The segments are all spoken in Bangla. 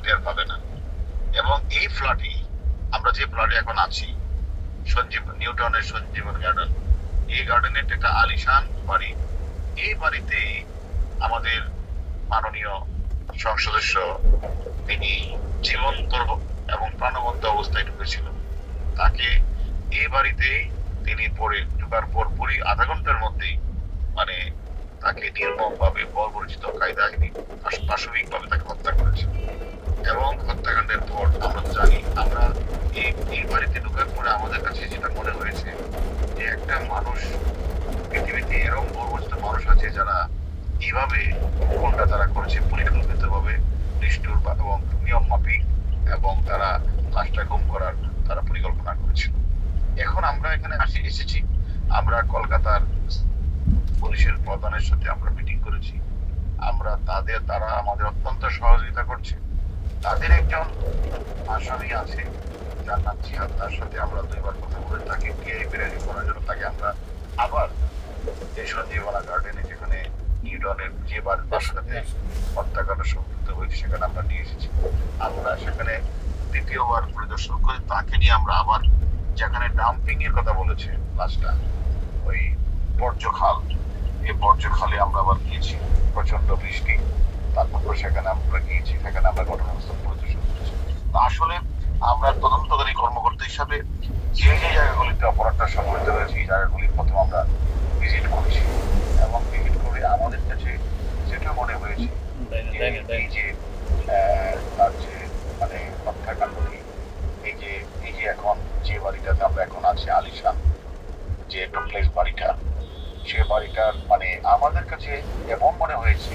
টের পাবে না। এবং এই ফ্ল্যাটে, আমরা যে ফ্ল্যাটে এখন আছি, নিউটাউনের সঞ্জীবন গার্ডেন, এই গার্ডেনের একটা আলিশান বাড়ি। এই বাড়িতে আমাদের মাননীয় সংসদ সদস্য তিনি জীবন্ত এবং প্রাণবন্ত অবস্থায় ঢুকেছিল। তাকে এই বাড়িতে তিনি পরে ঢুকার পর পুরি আধা ঘন্টার মধ্যেই মানে তাকে নির্মম ভাবে বর্বরচিত কায়দায় পাশবিক ভাবে তাকে হত্যা করেছে। এবং হত্যাকাণ্ডের পর আমরা জানি, আমরা এই বাড়িতে ঢুকার পরে আমাদের কাছে যেটা মনে হয়েছে যে একটা মানুষ, পৃথিবীতে এরকম বর্বরচিত মানুষ আছে যারা এইভাবে কোনটা তারা করেছে পরিকল্পিত ভাবে, নিষ্ঠুর এবং নিয়ম মাফিক, এবং তারা লাশটা গুম করার তারা পরিকল্পনা করেছিল। এখন আমরা এখানে এসেছি, আমরা কলকাতার পুলিশের প্রধানের সাথে আমরা মিটিং করেছি। আমরা তারা আমাদের অত্যন্ত সহযোগিতা করছে। তাদের একজন আসামি আছে যার নাম জিহাদ, তার সাথে আমরা দুইবার কথা বলে তাকে বেরিয়ে করার জন্য তাকে আমরা আবার এই সঞ্জীবনা গার্ডেনে, যেখানে নিউটনের যে বাড়ির সাথে হত্যাকাণ্ড সংযুক্ত হয়েছে, সেখানে আমরা নিয়ে এসেছি। আমরা সেখানে দ্বিতীয়বার পরিদর্শন করে তাকে নিয়ে আমরা আবার যেখানে ডাম্পিং এর কথা বলেছে লাশটা, ওই বর্জ্যখাল, এই বর্জ্যখালে আমরা আবার গিয়েছি। প্রচন্ড বৃষ্টি, তারপর সেখানে আমরা গিয়েছি, সেখানে আমরা ঘটনাস্থল পরিদর্শন করেছি। আসলে আমরা তদন্তকারী কর্মকর্তা হিসাবে যে যে জায়গাগুলিতে অপরাধটা সংঘটিত হয়েছে, এই জায়গাগুলি প্রথম আমরা ভিজিট করেছি। এবং ভিজিট করে আমাদের কাছে যেটা মনে হয়েছে এই যে তার যে মানে হত্যাকাণ্ডটি, এই যে এখন যে বাড়িটাতে আমরা এখন আছি, আলিশান যে ডুপ্লেক্স বাড়িটা, সে বাড়িটার মানে আমাদের কাছে এমন মনে হয়েছে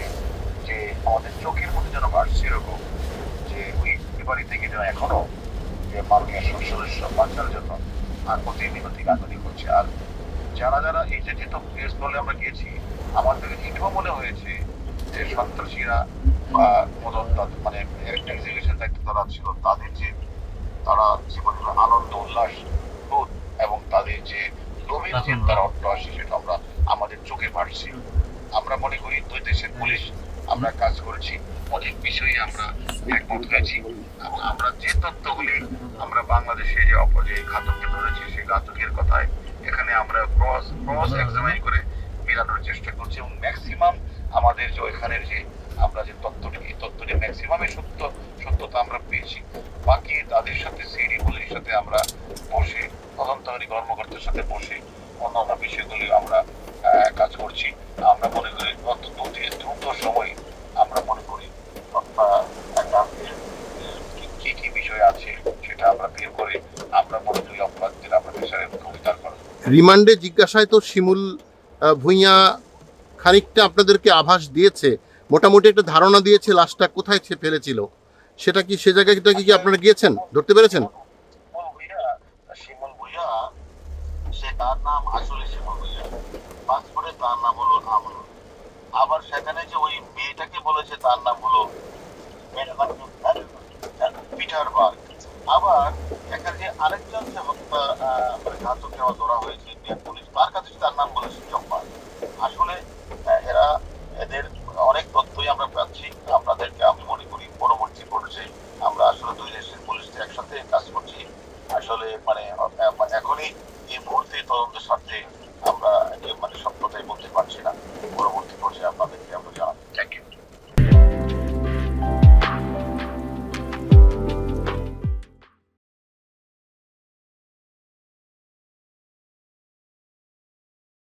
যে আমাদের চোখের মধ্যে যেন ভাসছে এরকম যে ওই বাড়ি থেকে যেন এখনো যে মাননীয় সংসদ সদস্য বাঁচার জন্য আর প্রতিনিধি কান্ডনি করছে। আর যারা এই যে কেস বলে আমরা গিয়েছি, আমাদের এটাও মনে হয়েছে যে সন্ত্রাসীরা বা মানে এক্সিকিউশন দায়িত্ব তারা ছিল, তাদের যে তারা জীবনের আনন্দ উল্লাস বোধ এবং তাদের যে গভীর যে তারা অট্টহাসি, সেটা আমরা আমাদের চোখে ভাসছি। আমরা মনে করি দুই দেশের পুলিশ আমরা কাজ করেছি, অনেক বিষয়ে আমরা একমত হয়েছি। এবং আমরা যে তথ্যগুলি আমরা বাংলাদেশে যে ঘাতককে ধরেছি, সেই ঘাতকের কথায় এখানে আমরা ক্রস এক্সামাইন করে মিলানোর চেষ্টা করছি। এবং ম্যাক্সিমাম আমাদের যে এখানের যে আমরা যে তথ্যটি, এই তথ্যটি ম্যাক্সিমামে সত্যতা আমরা পেয়েছি। বাকি তাদের সাথে সিডি পুলিশের সাথে আমরা বসে, তদন্তকারী কর্মকর্তার সাথে বসে অন্যান্য বিষয়গুলি আমরা কাজ করছি। আমরা মনে করি অত দ্রুত সময় আমরা মনে করি কি বিষয় আছে সেটা আমরা বের করে আমরা মনে করি অপরাধীদের আমরা বিচারের মুখোমুখি করা। রিমান্ডে জিজ্ঞাসায় তো শিমুল ভূঁইয়া খানিকটা আপনাদেরকে আভাস দিয়েছে, মোটামুটি একটা ধারণা দিয়েছে লাশটা কোথায় ফেলেছিল। সেটা কি সে জায়গাটা কি আপনারা গিয়েছেন, ধরতে পেরেছেন? শিমুল ভূঁইয়া, সে তার নাম আসলে শিমুল ভূঁইয়া, পাসপোর্টে তার নাম হলো আমল। আবার সেখানে যে ওই মেয়েটাকে বলেছে তার নাম হলো পিটার বার্গ। আবার এখানে যে আরেকজন যে হত্যা ঘাতক ধরা হয়েছে পুলিশ, তার কাছে তার নাম বলেছে চম্পা। আসলে